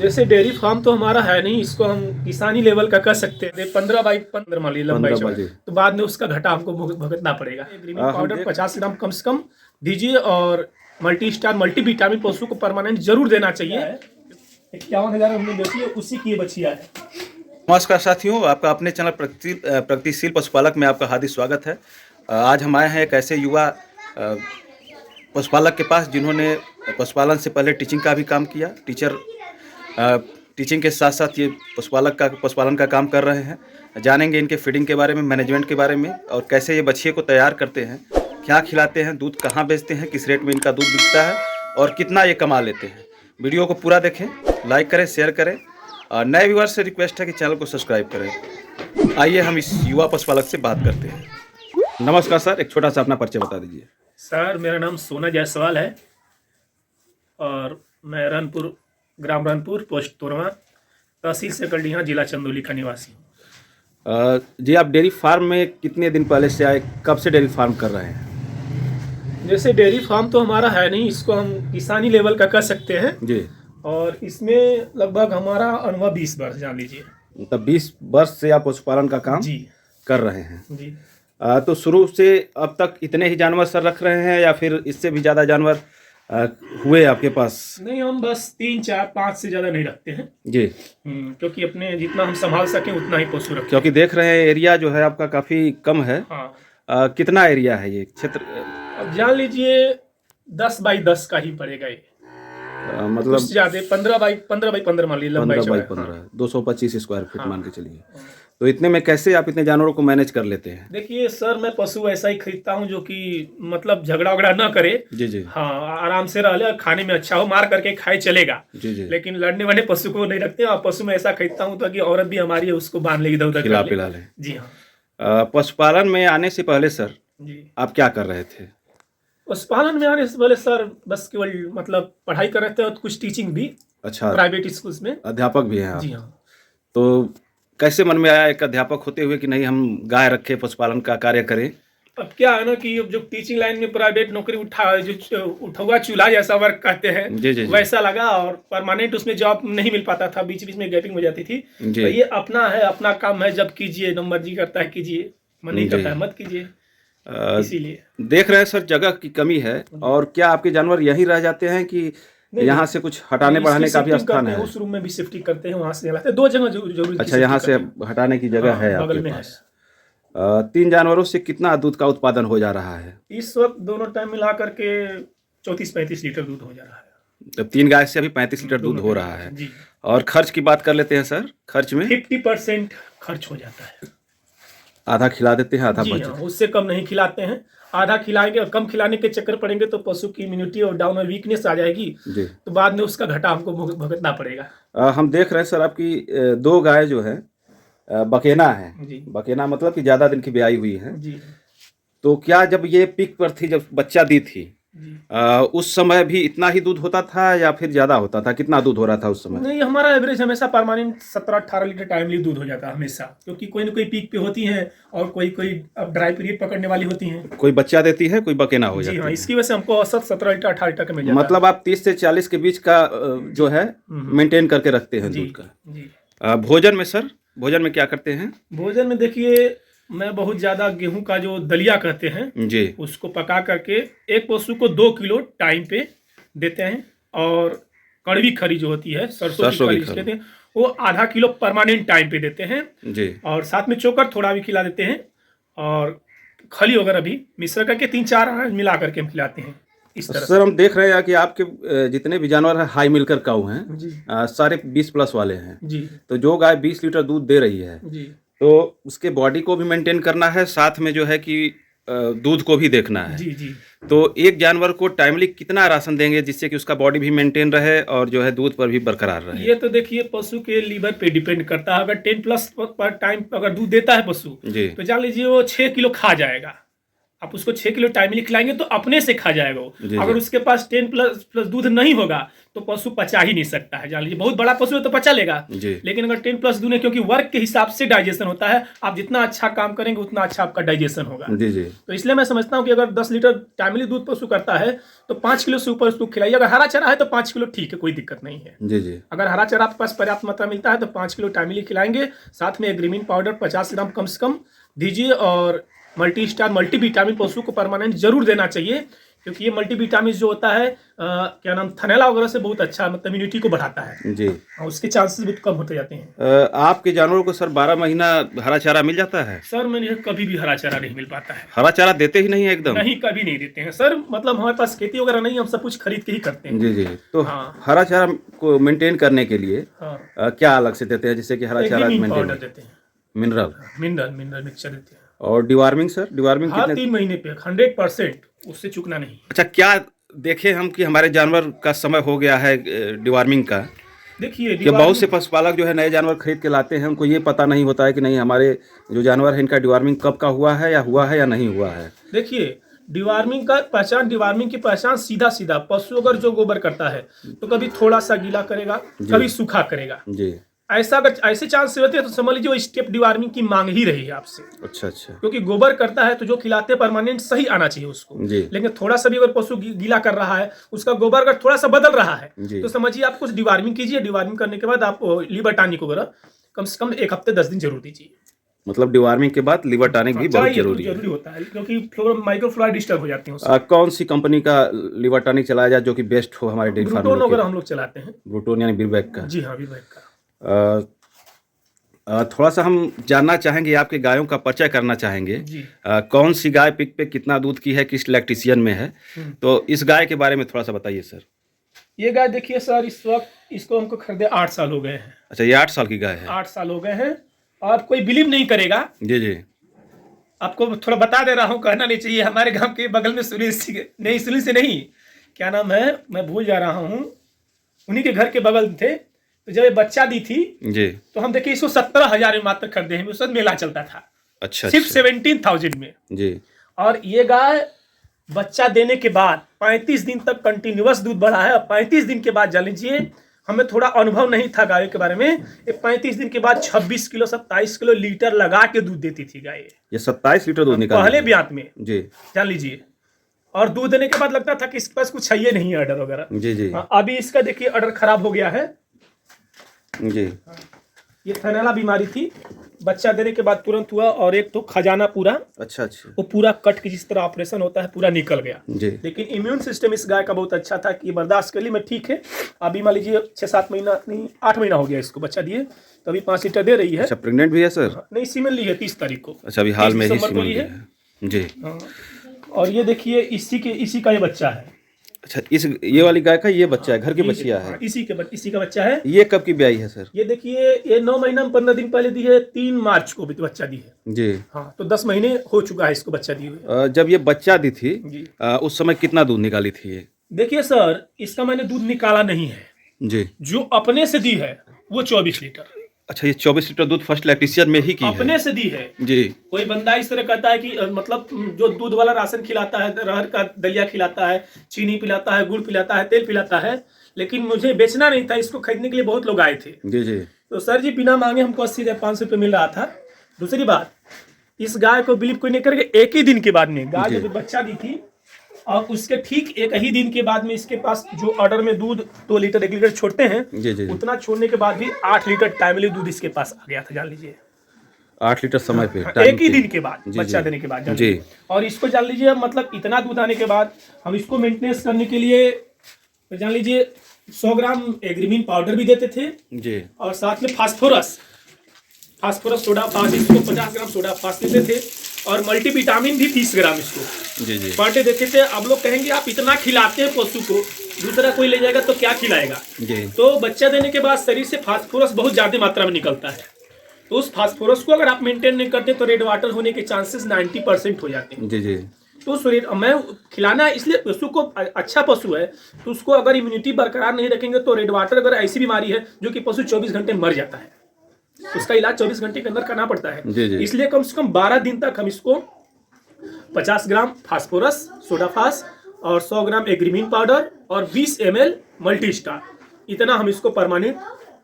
जैसे dairy farm तो हमारा है नहीं, इसको हम किसानी लेवल का कर सकते हैं। 15 बाई 15 मान ली लंबाई 15 चौड़ाई, बाई। तो बाद में उसका घाटा हमको भुगतना पड़ेगा। ग्रीमिंग हम पाउडर देख 50 ग्राम कम से कम दीजिए और मल्टी स्टार मल्टीविटामिन पशु को परमानेंट जरूर देना चाहिए। 51,000 हमने बेची है, उसी की ये बछिया है। नमस्कार साथियों, आपका अपने चैनल प्रगतिशील पशुपालक में आपका हार्दिक स्वागत है। आज हम आए हैं एक ऐसे युवा पशुपालक के पास जिन्होंने पशुपालन से पहले टीचिंग का भी काम किया। टीचिंग के साथ साथ ये पशुपालन का काम कर रहे हैं। जानेंगे इनके फीडिंग के बारे में, मैनेजमेंट के बारे में और कैसे ये बछिए को तैयार करते हैं, क्या खिलाते हैं, दूध कहाँ बेचते हैं, किस रेट में इनका दूध बिकता है और कितना ये कमा लेते हैं। वीडियो को पूरा देखें, लाइक करें, शेयर करें और नए व्यूअर्स से रिक्वेस्ट है कि चैनल को सब्सक्राइब करें। आइए हम इस युवा पशुपालक से बात करते हैं। नमस्कार सर, एक छोटा सा अपना परिचय बता दीजिए। सर, मेरा नाम सोना जायसवाल है और मैं रनपुर, ग्राम रनपुर, पोस्ट तोरवा, तहसील सकलडीहा, जिला चंदौली का निवासी हूँ। जी, आप डेयरी फार्म में कितने दिन पहले से आए, कब से डेयरी फार्म कर रहे हैं? जैसे डेयरी फार्म तो हमारा है नहीं, इसको हम किसानी लेवल का कर सकते हैं जी। और इसमें लगभग हमारा अनुभव 20 वर्ष जान लीजिए। मतलब 20 वर्ष से आप पशुपालन का काम जी कर रहे हैं। जी। तो शुरू से अब तक इतने ही जानवर सर रख रहे हैं या फिर इससे भी ज़्यादा जानवर हुए आपके पास? नहीं, हम बस 3 4 5 से ज़्यादा नहीं रखते हैं। जी। क्योंकि अपने जितना हम संभाल सकें उतना ही पशु रखें। क्योंकि देख रहे हैं एरिया जो है आपका काफ़ी कम है। हाँ। कितना एरिया है ये क्षेत्र? अब जान लीजिए 10 बाई 10 का ही पड़ेगा ये। मतलब कुछ ज़्यादा 15 बाई 15 मान ली लंबाई 15 बाई चौड़ाई। 15 225 स्क्वायर फीट हाँ। मान के चलिए। तो इतने में कैसे आप इतने जानवरों को मैनेज कर लेते हैं? देखिए सर, मैं पशु ऐसा ही खरीदता हूँ जो कि मतलब झगड़ा वगड़ा ना करे। जी जी। हाँ, आराम से रह ले और खाने में अच्छा हो, मार करके खाए चलेगा। जी जी। लेकिन लड़ने वाले पशु को नहीं रखते। और पशु में ऐसा खरीदता हूँ ताकि औरत भी हमारी है, उसको बांध ले, इधर उधर खिला कर ले। पिला लें। जी हाँ। पशुपालन में आने से पहले सर जी, आप क्या कर रहे थे? पशुपालन में आने से पहले सर बस केवल मतलब पढ़ाई कर रहे थे और कुछ टीचिंग भी अच्छा, प्राइवेट स्कूल्स में। अध्यापक भी हैं आप? जी हाँ। तो कैसे मन में आया एक अध्यापक होते हुए कि नहीं हम गाय रखें, पशुपालन का कार्य करें? अब क्या है ना कि जो टीचिंग लाइन में प्राइवेट नौकरी उठा चूल्हा जैसा वर्क करते हैं, जी जी जी। वैसा लगा और परमानेंट उसमें जॉब नहीं मिल पाता था, बीच बीच में गैपिंग हो जाती थी। जी। तो ये अपना है, अपना काम है, जब कीजिए, न मर्जी करता है कीजिए, मन नहीं जी। करता है मत कीजिए। इसीलिए देख रहे हैं सर जगह की कमी है और क्या आपके जानवर यहीं रह जाते हैं कि नहीं, यहाँ से कुछ हटाने इसकी बढ़ाने का भी शिफ्टिंग स्थान करते हैं, है? उस रूम में भी शिफ्टिंग करते हैं, वहाँ से लाते हैं। 2 जगह जरूरी। अच्छा, यहाँ से हटाने की जगह है बगल आपके में पास? 3 जानवरों से कितना दूध का उत्पादन हो जा रहा है? इस वक्त दोनों टाइम मिला करके 34-35 लीटर दूध हो जा रहा है। तो 3 गाय से अभी 35 लीटर दूध हो रहा है। जी। और खर्च की बात कर लेते हैं सर। खर्च में 50% खर्च हो जाता है। आधा खिला देते हैं, आधा जी बच हाँ, उससे कम नहीं खिलाते हैं। आधा खिलाएंगे और कम खिलाने के चक्कर पड़ेंगे तो पशु की इम्यूनिटी और डाउन में वीकनेस आ जाएगी। जी। तो बाद में उसका घाटा हमको भुगतना पड़ेगा। हम देख रहे हैं सर आपकी 2 गाय जो है बकेना है। जी बकेना मतलब कि ज़्यादा दिन की ब्याई हुई है। जी तो क्या जब ये पीक पर थी, जब बच्चा दी थी, जी। उस समय भी इतना ही दूध होता था या फिर ज़्यादा होता था? कितना दूध हो रहा था उस समय? नहीं, हमारा एवरेज हमेशा परमानेंट 17-18 लीटर टाइमली दूध हो जाता है हमेशा, क्योंकि कोई ना कोई पीक पे होती हैं और कोई अब ड्राई पीरियड पकड़ने वाली होती हैं। कोई बच्चा देती है, कोई बकेना हो जी जाती हाँ, है। इसकी वजह से हमको औसत 17 लीटर 18 लीटर का मिल जाता है। मतलब आप 30 से 40 के बीच का जो है मेंटेन करके रखते हैं जी दूध का। जी। भोजन में सर, भोजन में क्या करते हैं? भोजन में देखिए, मैं बहुत ज़्यादा गेहूं का जो दलिया कहते हैं जी। उसको पका करके एक पशु को 2 किलो टाइम पे देते हैं। और कड़वी खरी जो होती है, सरसों की खरी देते हैं, वो आधा किलो परमानेंट टाइम पे देते हैं। जी। और साथ में चोकर थोड़ा भी खिला देते हैं और खली वगैरह भी मिश्र करके 3-4 अनाज मिला करके हम खिलाते हैं। इस तरह सर हम देख रहे हैं कि आपके जितने भी जानवर हैं हाई मिल्कर काऊ हैं, जी सारे 20 प्लस वाले हैं। जी तो जो गाय 20 लीटर दूध दे रही है जी तो उसके बॉडी को भी मेंटेन करना है, साथ में जो है कि दूध को भी देखना है। जी जी। तो एक जानवर को टाइमली कितना राशन देंगे जिससे कि उसका बॉडी भी मेंटेन रहे और जो है दूध पर भी बरकरार रहे? ये तो देखिए पशु के लीवर पे डिपेंड करता है। अगर 10 प्लस पर टाइम अगर दूध देता है पशु, जी। तो जान लीजिए वो 6 किलो खा जाएगा आप उसको 6 किलो टाइमली खिलाएंगे तो अपने से खा जाएगा वो। जी, अगर जी। उसके पास 10 प्लस दूध नहीं होगा तो पशु पचा ही नहीं सकता है। जान लीजिए बहुत बड़ा पशु है तो पचा लेगा, जी। लेकिन अगर 10 प्लस दूध है, क्योंकि वर्क के हिसाब से डाइजेशन होता है, आप जितना अच्छा काम करेंगे उतना अच्छा आपका डाइजेशन होगा। जी, जी। तो इसलिए मैं समझता हूँ कि अगर 10 लीटर टाइमली दूध पशु करता है तो 5 किलो से ऊपर उसको खिलाइए। अगर हरा चारा है तो 5 किलो ठीक है, कोई दिक्कत नहीं है। जी, जी। अगर हरा चारा आपके पास पर्याप्त मात्रा मिलता है तो 5 किलो टाइमली खिलाएंगे। साथ में एग्रीमिन पाउडर 50 ग्राम कम से कम दीजिए, और मल्टी स्टार मल्टीविटामिन पशु को परमानेंट जरूर देना चाहिए, क्योंकि ये मल्टीविटामिन जो होता है क्या नाम थनैला वगैरह से बहुत अच्छा, मतलब इम्यूनिटी को बढ़ाता है जी। और उसके चांसेस बहुत कम होते जाते हैं। आपके जानवरों को सर 12 महीना हरा चारा मिल जाता है? सर मेरे कभी भी हरा चारा नहीं मिल पाता है। हरा चारा देते ही नहीं है एकदम? नहीं, कभी नहीं देते हैं सर, मतलब हमारे पास खेती वगैरह नहीं, हम सब कुछ खरीद के ही करते हैं। जी, जी। तो हाँ। हरा चारा को मेंटेन करने के लिए हाँ, क्या अलग से देते हैं, जिससे कि हरा चारा एग्रीमिन पाउडर मेंटेन? देते हैं, मिनरल मिनरल मिक्सचर देते हैं। और डिवार्मिंग सर, डिवार्मिंग हर कितने? 3 महीने पे 100%, उससे चूकना नहीं। अच्छा, क्या देखे हम कि हमारे जानवर का समय हो गया है डिवार्मिंग का? देखिए कि बहुत से पशुपालक जो है नए जानवर खरीद के लाते हैं, उनको ये पता नहीं होता है कि नहीं हमारे जो जानवर है इनका डिवार्मिंग कब का हुआ है या नहीं हुआ है। देखिए डिवार्मिंग की पहचान सीधा सीधा पशु अगर जो गोबर करता है तो कभी थोड़ा सा गीला करेगा, कभी सूखा करेगा। जी। ऐसा अगर ऐसे चांस होते हैं तो समझ लीजिए वो स्टेप डिवार्मिंग की मांग ही रही है आपसे। अच्छा, अच्छा। क्योंकि गोबर करता है तो जो खिलाते परमानेंट सही आना चाहिए उसको। जी। लेकिन थोड़ा सा भी अगर पशु गीला कर रहा है, उसका गोबर अगर थोड़ा सा बदल रहा है जी। तो समझिए आप कुछ डिवार्मिंग कीजिए। डिवार्मिंग करने के बाद आप लीवर टॉनिक वगैरह कम से कम 1 हफ्ते 10 दिन जरूर दीजिए। मतलब डिवार्मिंग के बाद लीवर टॉनिक भी बहुत चाहिए, जरूरी है। जरूरी होता है, क्योंकि माइक्रोफ्लोरा डिस्टर्ब हो जाती है उससे। कौन सी कंपनी का लीवर टॉनिक चलाया जाए जो कि बेस्ट हो हमारे डेयरी फार्म ब्रूटोन वगैरह हम लोग चलाते हैं। ब्रूटोन यानी बिरबैक का? जी हाँ, विवेक का। थोड़ा सा हम जानना चाहेंगे, आपके गायों का परिचय करना चाहेंगे। जी। कौन सी गाय पिक पे कितना दूध की है, किस लैक्टेशियन में है, तो इस गाय के बारे में थोड़ा सा बताइए सर। ये गाय देखिए सर, इस वक्त इसको हमको खरीदे 8 साल हो गए हैं। अच्छा, ये 8 साल की गाय है? 8 साल हो गए हैं, और कोई बिलीव नहीं करेगा। जी, जी। आपको थोड़ा बता दे रहा हूँ, कहना नहीं चाहिए। हमारे गांव के बगल में सुनील से नहीं, क्या नाम है, मैं भूल जा रहा हूँ, उन्हीं के घर के बगल में थे। तो जब ये बच्चा दी थी जी, तो हम देखिए इसको 17,000 में मात्र खरीदे हैं। उस वक्त मेला चलता था। अच्छा, सिर्फ अच्छा। 17,000 में। जी। और ये गाय बच्चा देने के बाद 35 दिन तक कंटिन्यूअस दूध बढ़ा है। और 35 दिन के बाद जान लीजिए, हमें थोड़ा अनुभव नहीं था गाय के बारे में, ये 35 दिन के बाद 26 किलो 27 किलो लीटर लगा के दूध देती थी गाय। ये 27 लीटर दूध निकाल पहले ब्यात में जी, जान लीजिए। और दूध देने के बाद लगता था कि इसके पास कुछ है ही नहीं है ऑर्डर वगैरह। जी, जी। अभी इसका देखिए ऑर्डर खराब हो गया है। जी। ये थनैला बीमारी थी, बच्चा देने के बाद तुरंत हुआ। और एक तो खजाना पूरा, अच्छा, अच्छा। वो पूरा कट के जिस तरह ऑपरेशन होता है पूरा निकल गया। जी। लेकिन इम्यून सिस्टम इस गाय का बहुत अच्छा था कि ये बर्दाश्त कर ली, मैं ठीक है। अभी मान लीजिए 6-7 महीना नहीं 8 महीना हो गया इसको बच्चा दिए, तो अभी 5 लीटर दे रही है। अच्छा, प्रेग्नेंट भी है सर? नहीं, सीमन ली है 30 तारीख को। अच्छा, अभी हाल में ही 30 दिसंबर को सीमन ली लिया है। है। जी। हाँ। और ये देखिए इसी का ये बच्चा है। अच्छा, ये वाली गाय का ये बच्चा है, घर की बच्चिया है? इसी का बच्चा है। ये कब की ब्याई है सर? ये देखिए, ये 9 महीना में 15 दिन पहले दी है, 3 मार्च को भी बच्चा दी है। जी। हाँ, तो 10 महीने हो चुका है इसको बच्चा दिए हुए। जब ये बच्चा दी थी जी। उस समय कितना दूध निकाली थी ये? देखिए सर, इसका मैंने दूध निकाला नहीं है, जी। जो अपने से दी है वो 24 लीटर। अच्छा, ये 24 लीटर दूध फर्स्ट लैक्टेशियन में ही की है? अपने से दी है। जी। कोई बंदा इस तरह कहता है कि मतलब जो दूध वाला राशन खिलाता है, रहर का दलिया खिलाता है, चीनी पिलाता है, गुड़ पिलाता है, तेल पिलाता है, लेकिन मुझे बेचना नहीं था, इसको खरीदने के लिए बहुत लोग आए थे। जी, जी। तो सर जी बिना मांगे हमको 80-500 रुपये मिल रहा था। दूसरी बात, इस गाय को बिलीव कोई नहीं करके, एक ही दिन के बाद में गाय जब बच्चा दी थी और उसके ठीक एक ही दिन के बाद में इसके पास जो ऑर्डर में दूध 2 लीटर 1 लीटर छोड़ते हैं, जी, जी। उतना छोड़ने के बाद भी 8 लीटर टाइमली दूध इसके पास आ गया था, जान लीजिए। 8 लीटर समय पे एक ही दिन के बाद, जी, बच्चा जी। देने के बाद जान जी। लीजिए। और इसको जान लीजिए, मतलब इतना दूध आने के बाद हम इसको मेंटेनेंस करने के लिए जान लीजिए 100 ग्राम एग्रीमिन पाउडर भी देते थे। जी। और साथ में फास्फोरस सोडा फास, इसको 50 ग्राम सोडा फास देते थे। और मल्टीविटामिन भी 30 ग्राम इसको जी, जी। पर डे देते थे। अब लोग कहेंगे आप इतना खिलाते हैं पशु को, दूसरा कोई ले जाएगा तो क्या खिलाएगा। जी। तो बच्चा देने के बाद शरीर से फास्फोरस बहुत ज्यादा मात्रा में निकलता है, तो उस फास्फोरस को अगर आप मेंटेन नहीं करते तो रेड वाटर होने के चांसेस 90% हो जाते हैं। जी, जी। तो शरीर मैं खिलाना है, इसलिए पशु को, अच्छा पशु है तो उसको अगर इम्यूनिटी बरकरार नहीं रखेंगे तो रेड वाटर अगर ऐसी बीमारी है जो कि पशु 24 घंटे मर जाता है, उसका इलाज 24 घंटे के अंदर करना पड़ता है। जी, जी। इसलिए कम से कम 12 दिन तक हम इसको 50 ग्राम फास्फोरस सोडाफास और 100 ग्राम एग्रीमीन पाउडर और 20 ml मल्टी स्टार, इतना हम इसको परमानेंट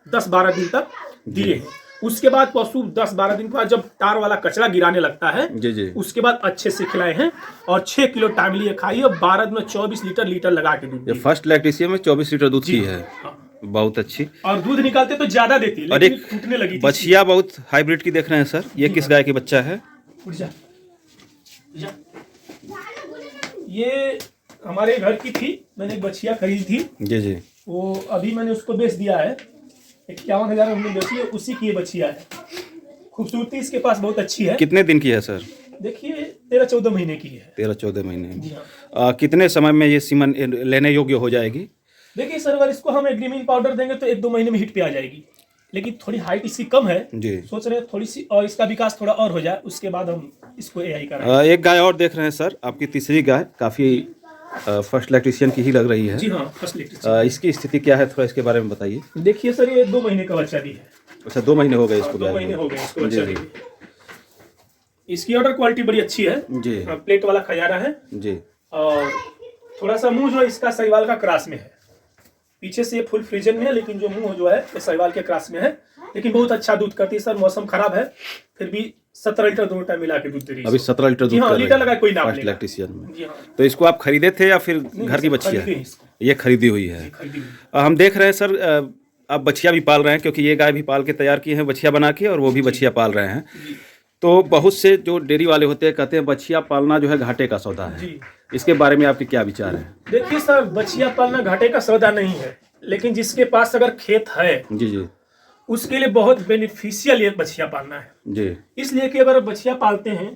10-12 दिन तक दिए हैं। उसके बाद पशु 10-12 दिन के बाद जब टार वाला कचरा गिराने लगता है जी जी, उसके बाद अच्छे से खिलाए हैं और 6 किलो टाइमली ये खाइए। 12 दिन में 24 लीटर लगा के दूध ये फर्स्ट लैक्टेशियन में 24 लीटर दूध की है। हाँ। बहुत अच्छी। और दूध निकालते तो ज्यादा देती है और लेकिन एक टूटने लगी थी। बछिया बहुत हाइब्रिड की देख रहे हैं सर, ये किस गाय की बच्चा है? उठ जा। जा। ये हमारे घर की थी, मैंने एक बछिया खरीदी थी, जी जी, वो अभी मैंने उसको बेच दिया है, 51,000 में हमने बेची है, उसी की ये बछिया है। खूबसूरती इसके पास बहुत अच्छी है। कितने दिन की है सर? देखिए 13-14 महीने की है। 13-14 महीने। जी हाँ। कितने समय में ये सीमन लेने योग्य हो जाएगी? देखिए सर, अगर इसको हम एग्रीमीन पाउडर देंगे तो 1-2 महीने में हिट पे आ जाएगी, लेकिन थोड़ी हाइट इसकी कम है जी। सोच रहे हैं थोड़ी सी और इसका विकास थोड़ा और हो जाए, उसके बाद हम इसको एआई कराएंगे। एक गाय और देख रहे हैं सर, आपकी तीसरी गाय, काफी फर्स्ट लैक्टेशियन की ही लग रही है। जी हाँ, फर्स्ट लेक्चर। इसकी स्थिति क्या है, थोड़ा इसके बारे में बताइए। देखिए सर, ये 2 महीने का बच्चा दी है। अच्छा, 2 महीने हो गए इसको? 2 महीने हो गए इसको जी बच्चा जी दी। इसकी ऑर्डर क्वालिटी बड़ी अच्छी है जी प्लेट वाला खजाना है जी। और थोड़ा सा मुंह जो इसका साहिवाल का क्रॉस में है, पीछे से ये फुल फ्रीजन में है लेकिन जो मुंह जो है ये साहिवाल के क्रॉस में है, लेकिन बहुत अच्छा दूध करती है सर। मौसम खराब है फिर भी 17 लीटर दोनों टाइम मिला के दूध दे रही है। अभी 17 लीटर दूध हाँ, कर रही लीटर है लगा कोई नाम फर्स्ट नहीं लैक्टेशियन में। जी हाँ। तो इसको आप खरीदे थे या फिर घर की बच्चिया खरीदे है? हैं इसको। ये खरीदी हुई है। खरीदी हुई। हम देख रहे हैं सर, आप बछिया भी पाल रहे हैं, क्योंकि ये गाय भी पाल के तैयार की है बछिया बना के, और वो भी बछिया पाल रहे हैं। जी। तो बहुत से जो डेयरी वाले होते हैं कहते हैं बछिया पालना जो है घाटे का सौदा है। जी। इसके बारे में आपके क्या विचार है? देखिए सर, बछिया पालना घाटे का सौदा नहीं है, लेकिन जिसके पास अगर खेत है जी जी उसके लिए बहुत बेनिफिशियल ये बछिया पालना है। जी इसलिए कि अगर बछिया पालते हैं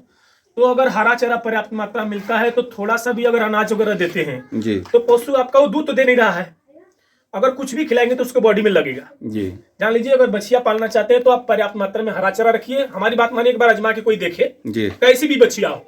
तो अगर हरा चारा पर्याप्त मात्रा मिलता है तो थोड़ा सा भी अगर अनाज वगैरह देते हैं जी तो पशु आपका वो दूध तो दे नहीं रहा है, अगर कुछ भी खिलाएंगे तो उसको बॉडी में लगेगा। जी। जान लीजिए, अगर बछिया पालना चाहते हैं तो आप पर्याप्त मात्रा में हरा चारा रखिए। हमारी बात मानिए, एक बार आजमा के कोई देखे, जी कैसी भी बछिया हो,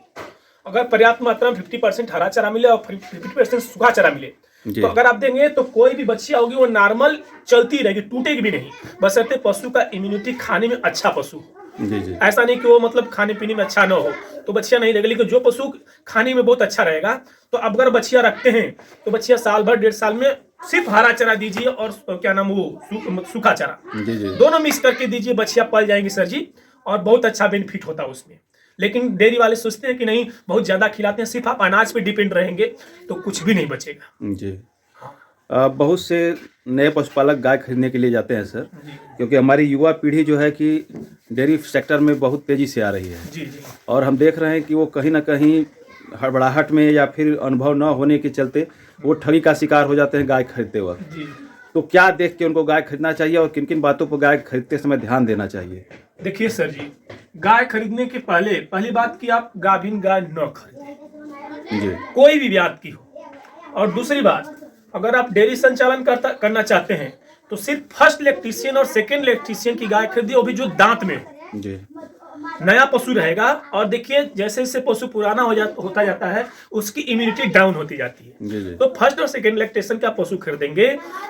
अगर पर्याप्त मात्रा में 50% हरा चारा मिले और 50% सूखा चारा मिले जी। तो अगर आप देंगे तो कोई भी बछिया होगी वो नॉर्मल चलती रहेगी, टूटेगी भी नहीं, बशर्ते पशु का इम्यूनिटी खाने में अच्छा पशु। जी जी ऐसा नहीं कि वो मतलब खाने पीने में अच्छा ना हो तो बछिया नहीं रहेगा, लेकिन जो पशु खाने में बहुत अच्छा रहेगा तो अब अगर बछिया रखते हैं तो बछिया साल भर 1.5 साल में सिर्फ हरा चारा दीजिए और क्या नाम वो सूखा चारा, जी जी। दोनों मिक्स करके दीजिए, बछिया पल जाएंगी सर जी, और बहुत अच्छा बेनिफिट होता है उसमें। लेकिन डेयरी वाले सोचते हैं कि नहीं बहुत ज्यादा खिलाते हैं, सिर्फ आप अनाज पे डिपेंड रहेंगे तो कुछ भी नहीं बचेगा। जी। बहुत से नए पशुपालक गाय खरीदने के लिए जाते हैं सर, क्योंकि हमारी युवा पीढ़ी जो है कि डेयरी सेक्टर में बहुत तेजी से आ रही है। जी जी। और हम देख रहे हैं कि वो कहीं ना कहीं हड़बड़ाहट में या फिर अनुभव न होने के चलते वो ठगी का शिकार हो जाते हैं गाय खरीदते वक्त। जी। तो क्या देख के उनको गाय खरीदना चाहिए और किन किन बातों पर गाय खरीदते समय ध्यान देना चाहिए? देखिए सर जी, गाय खरीदने के पहली बात की आप गाभिन गाय न खरीदें, जी कोई भी ब्यात की हो। और दूसरी बात, अगर आप डेयरी संचालन करना चाहते हैं तो सिर्फ फर्स्ट इलेक्ट्रीशियन और सेकंड इलेक्ट्रीशियन की गाय खरीदिए, वो भी जो दांत में हो। जी नया पशु रहेगा और देखिए जैसे जैसे पशु पुराना होता जाता है उसकी इम्यूनिटी डाउन होती जाती है। जी जी तो फर्स्ट और सेकंड लैक्टेशन का पशु खरीदेंगे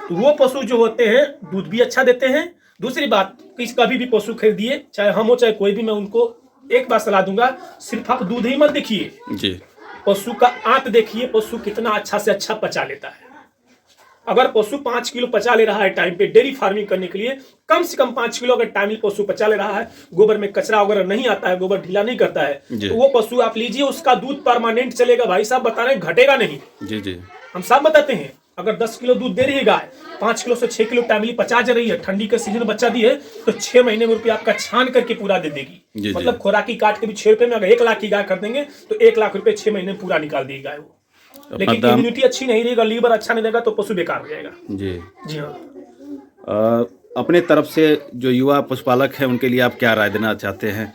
तो वो पशु जो होते हैं दूध भी अच्छा देते हैं। दूसरी बात, कभी भी पशु खरीदिए, चाहे हम हो चाहे कोई भी, मैं उनको एक बात सलाह दूंगा, सिर्फ आप दूध ही मत देखिए, जी पशु का आंत देखिए, पशु कितना अच्छा से अच्छा पचा लेता है। अगर पशु 5 किलो पचा ले रहा है टाइम पे डेयरी फार्मिंग करने के लिए, कम से कम 5 किलो अगर टाइमली पशु पचा ले रहा है, गोबर में कचरा वगैरह नहीं आता है, गोबर ढीला नहीं करता है, तो वो पशु आप लीजिए, उसका दूध परमानेंट चलेगा। भाई साहब बता रहे हैं घटेगा नहीं। जी जी। हम सब बताते हैं, अगर 10 किलो दूध दे रही है गाय, 5 किलो से 6 किलो टाइमली पचा जा रही है, ठंडी का सीजन बच्चा दी है तो 6 महीने में रुपया आपका छान करके पूरा दे देगी। मतलब खोराकी काट के भी 6 रुपए में अगर 1 लाख की गाय कर देंगे तो 1 लाख रुपए 6 महीने में पूरा निकाल देगी गाय वो। लेकिन इम्यूनिटी अच्छी नहीं रहेगा, लीवर अच्छा नहीं रहेगा तो पशु बेकार हो जाएगा। जी जी हाँ। अपने तरफ से जो युवा पशुपालक हैं उनके लिए आप क्या राय देना चाहते हैं?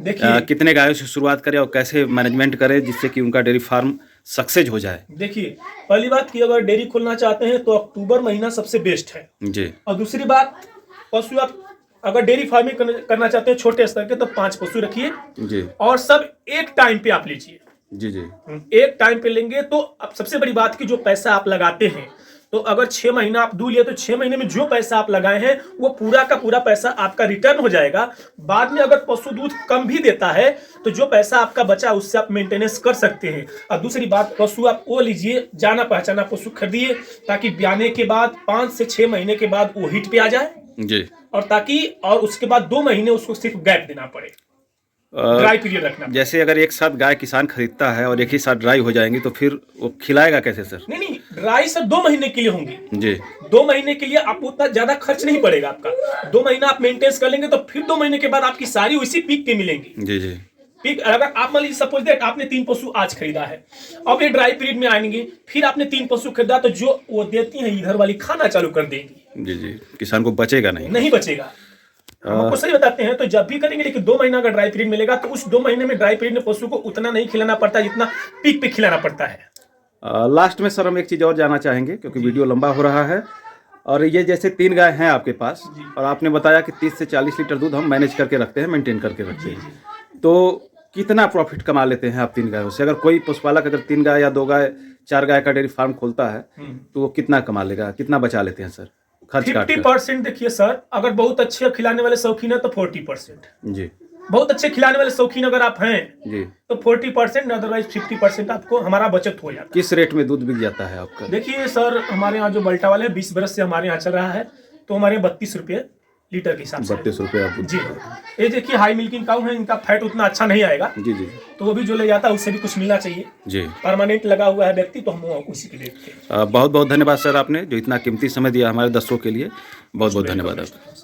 देखिए, कितने गायों से शुरुआत करें और कैसे मैनेजमेंट करें जिससे कि उनका डेयरी फार्म सक्सेस हो जाए? देखिए, पहली बात की अगर डेयरी खोलना चाहते हैं तो अक्टूबर महीना सबसे बेस्ट है। जी। और दूसरी बात, पशु आप अगर डेयरी फार्मिंग करना चाहते हैं छोटे स्तर के तो 5 पशु रखिए जी। और सब एक टाइम पे आप लीजिए। जी जी। एक टाइम पे लेंगे तो अब सबसे बड़ी बात की जो पैसा आप लगाते हैं तो अगर 6 महीना आप दूध लिए तो 6 महीने में जो पैसा आप लगाए हैं वो पूरा का पूरा पैसा आपका रिटर्न हो जाएगा। बाद में अगर पशु दूध कम भी देता है तो जो पैसा आपका बचा उससे आप मेंटेनेंस कर सकते हैं। और दूसरी बात, पशु आप वो लीजिए, जाना पहचाना पशु खरीदिए, ताकि ब्याने के बाद 5 से 6 महीने के बाद वो हिट पे आ जाए जी। और उसके बाद 2 महीने उसको सिर्फ गैप देना पड़े, ड्राई पीरियड रखना। जैसे अगर एक साथ गाय किसान खरीदता है और एक ही साथ ड्राई हो जाएंगी तो फिर वो खिलाएगा कैसे सर? नहीं, ड्राई सर 2 महीने के लिए होंगी जी। 2 महीने के लिए आपको उतना ज्यादा खर्च नहीं पड़ेगा आपका। 2 महीना आप मेंटेन कर लेंगे तो फिर 2 महीने के बाद आपकी सारी उसी पीक पे मिलेंगी जी जी। पीक अगर आप मान लीजिए सपोज दैट आपने 3 पशु आज खरीदा है, अब ये ड्राई पीरियड में आएंगे, फिर आपने 3 पशु खरीदा तो जो वो देती है इधर वाली खाना चालू कर देंगी जी जी। किसान को बचेगा नहीं बचेगा। हम आपको सही बताते हैं, तो जब भी करेंगे, लेकिन 2 महीना का ड्राई पीरियड मिलेगा तो उस 2 महीने में ड्राई पीरियड में पशु को उतना नहीं खिलाना पड़ता जितना पीक पे खिलाना पड़ता है। लास्ट में सर हम एक चीज़ और जानना चाहेंगे क्योंकि वीडियो लंबा हो रहा है, और ये जैसे 3 गाय हैं आपके पास और आपने बताया कि 30 से 40 लीटर दूध हम मैनेज करके रखते हैं, मेंटेन करके रखते हैं, तो कितना प्रॉफिट कमा लेते हैं आप 3 गायों से? अगर कोई पशुपालक अगर 3 गाय या 2 गाय 4 गाय का डेयरी फार्म खोलता है तो वो कितना कमा लेगा, कितना बचा लेते हैं सर? 50% देखिए सर, अगर बहुत अच्छे खिलाने वाले शौकीन है तो 40% जी। बहुत अच्छे खिलाने वाले शौकीन अगर आप हैं जी तो 40%, अदरवाइज 50% आपको हमारा बचत हो जाता है। किस रेट में दूध बिक जाता है आपका? देखिए सर, हमारे यहाँ जो बल्टा वाले 20 बरस से हमारे यहाँ चल रहा है, तो हमारे 32 रुपये लीटर के हिसाब से। 32 रुपये जी। ये देखिए हाई मिल्किंग काऊ है, इनका फैट उतना अच्छा नहीं आएगा जी जी, तो वो भी जो ले जाता है उससे भी कुछ मिलना चाहिए जी। परमानेंट लगा हुआ है व्यक्ति, तो हम उसी के लिए। बहुत बहुत धन्यवाद सर, आपने जो इतना कीमती समय दिया हमारे दर्शकों के लिए, बहुत बहुत धन्यवाद आपका।